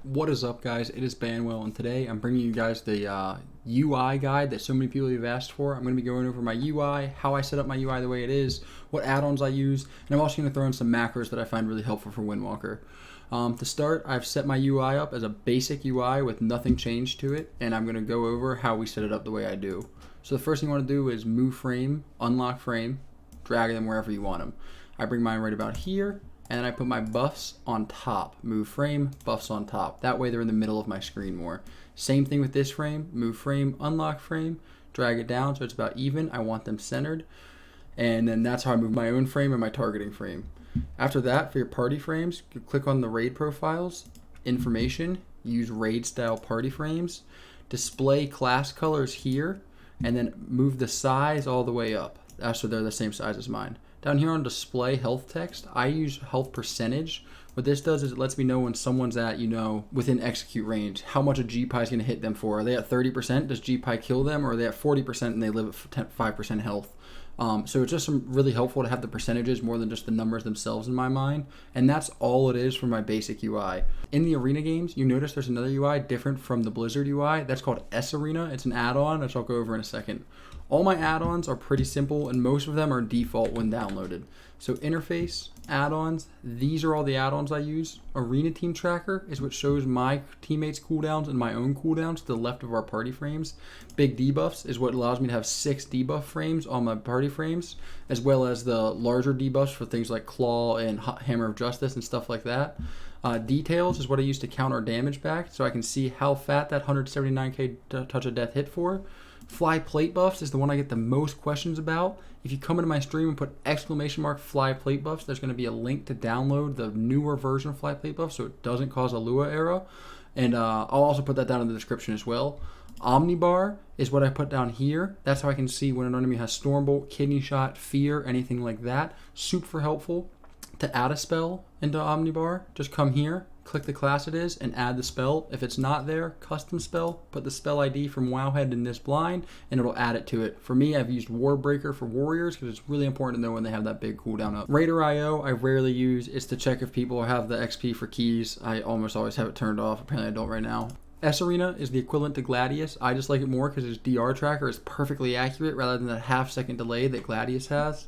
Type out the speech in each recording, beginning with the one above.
What is up, guys? It is Banwell, and today I'm bringing you guys the UI guide that so many people have asked for. I'm going to be going over my UI, how I set up my UI the way it is, what add-ons I use, and I'm also going to throw in some macros that I find really helpful for Windwalker. To start, I've set my UI up as a basic UI with nothing changed to it, and I'm going to go over how we set it up the way I do. So the first thing you want to do is move frame, unlock frame, drag them wherever you want them. I bring mine right about here, and then I put my buffs on top. Move frame, buffs on top. That way they're in the middle of my screen more. Same thing with this frame. Move frame, unlock frame, drag it down so it's about even. I want them centered. And then that's how I move my own frame and my targeting frame. After that, for your party frames, you click on the raid profiles, information, use raid style party frames, display class colors here, and then move the size all the way up. So they're the same size as mine. Down here on display health text, I use health percentage. What this does is it lets me know when someone's at, within execute range, how much a GPI is going to hit them for. Are they at 30%? Does GPI kill them? Or are they at 40% and they live at 5% health? So it's just really helpful to have the percentages more than just the numbers themselves in my mind. And that's all it is for my basic UI. In the arena games, you notice there's another UI different from the Blizzard UI. That's called S-Arena. It's an add-on, which I'll go over in a second. All my add-ons are pretty simple, and most of them are default when downloaded. So interface, add-ons, these are all the add-ons I use. Arena Team Tracker is what shows my teammates' cooldowns and my own cooldowns to the left of our party frames. Big debuffs is what allows me to have 6 debuff frames on my party frames, as well as the larger debuffs for things like Claw and Hammer of Justice and stuff like that. Details is what I use to count our damage back, so I can see how fat that 179k Touch of Death hit for. Fly plate buffs is the one I get the most questions about. If you come into my stream and put ! fly plate buffs, there's going to be a link to download the newer version of fly plate buffs so it doesn't cause a Lua error. And I'll also put that down in the description as well. Omni Bar is what I put down here. That's how I can see when an enemy has Stormbolt, Kidney Shot, Fear, anything like that. Super helpful. To add a spell into Omni Bar, just come here, click the class it is, and add the spell. If it's not there, custom spell, put the spell ID from Wowhead in this blind, and it'll add it to it. For me, I've used Warbreaker for Warriors because it's really important to know when they have that big cooldown up. Raider IO, I rarely use. It's to check if people have the XP for keys. I almost always have it turned off. Apparently I don't right now. S-Arena is the equivalent to Gladius. I just like it more because its DR tracker is perfectly accurate rather than that half-second delay that Gladius has.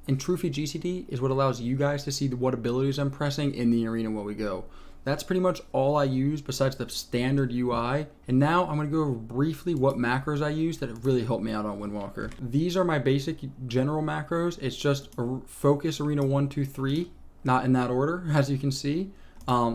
And Trophy GCD is what allows you guys to see what abilities I'm pressing in the arena while we go. That's pretty much all I use besides the standard UI. And now I'm going to go over briefly what macros I use that have really helped me out on Windwalker. These are my basic general macros. It's just a focus arena 1, 2, 3, not in that order, as you can see.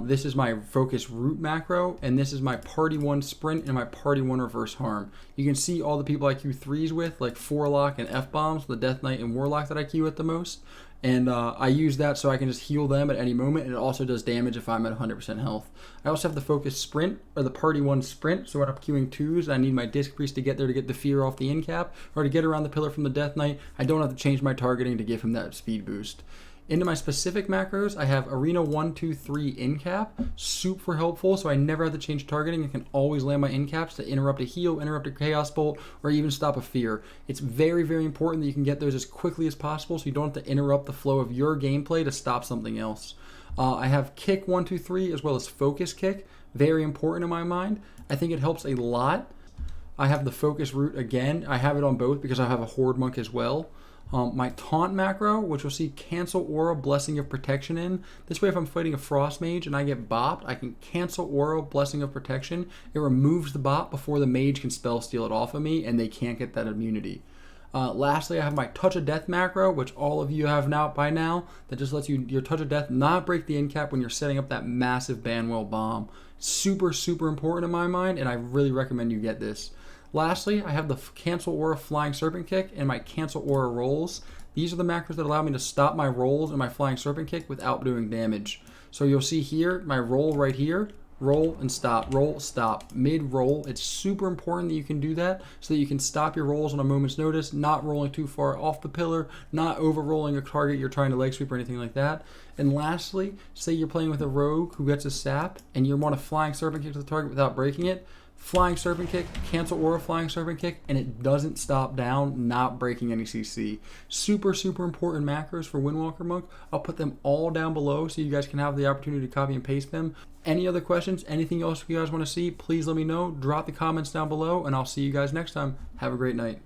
This is my focus root macro, and this is my party 1 sprint and my party 1 reverse harm. You can see all the people I queue 3s with, like Forlock and F-bombs, the Death Knight and Warlock that I queue at the most. And I use that so I can just heal them at any moment, and it also does damage if I'm at 100% health. I also have the focus sprint, or the party 1 sprint, so when I'm queuing 2s, I need my Disc Priest to get there to get the fear off the end cap, or to get around the pillar from the Death Knight. I don't have to change my targeting to give him that speed boost. Into my specific macros, I have Arena 1, 2, 3 in cap, super helpful, so I never have to change targeting. I can always land my in caps to interrupt a heal, interrupt a Chaos Bolt, or even stop a fear. It's very, very important that you can get those as quickly as possible so you don't have to interrupt the flow of your gameplay to stop something else. I have Kick 1, 2, 3 as well as Focus Kick, very important in my mind. I think it helps a lot. I have the Focus Root again. I have it on both because I have a Horde Monk as well. My Taunt macro, which you'll see Cancel Aura, Blessing of Protection in. This way, if I'm fighting a Frost Mage and I get bopped, I can Cancel Aura, Blessing of Protection. It removes the bop before the Mage can spell steal it off of me, and they can't get that immunity. Lastly, I have my Touch of Death macro, which all of you have now by now, that just lets your Touch of Death not break the end cap when you're setting up that massive Banwell bomb. Super, super important in my mind, and I really recommend you get this. Lastly, I have the Cancel Aura Flying Serpent Kick and my Cancel Aura Rolls. These are the macros that allow me to stop my rolls and my Flying Serpent Kick without doing damage. So you'll see here, my roll right here, roll and stop, roll, stop, mid-roll. It's super important that you can do that so that you can stop your rolls on a moment's notice, not rolling too far off the pillar, not over-rolling a target you're trying to leg sweep or anything like that. And lastly, say you're playing with a rogue who gets a sap and you want a Flying Serpent Kick to the target without breaking it. Flying Serpent Kick, Cancelaura Flying Serpent Kick, and it doesn't stop down, not breaking any CC. Super, super important macros for Windwalker Monk. I'll put them all down below so you guys can have the opportunity to copy and paste them. Any other questions, anything else you guys want to see, please let me know. Drop the comments down below, and I'll see you guys next time. Have a great night.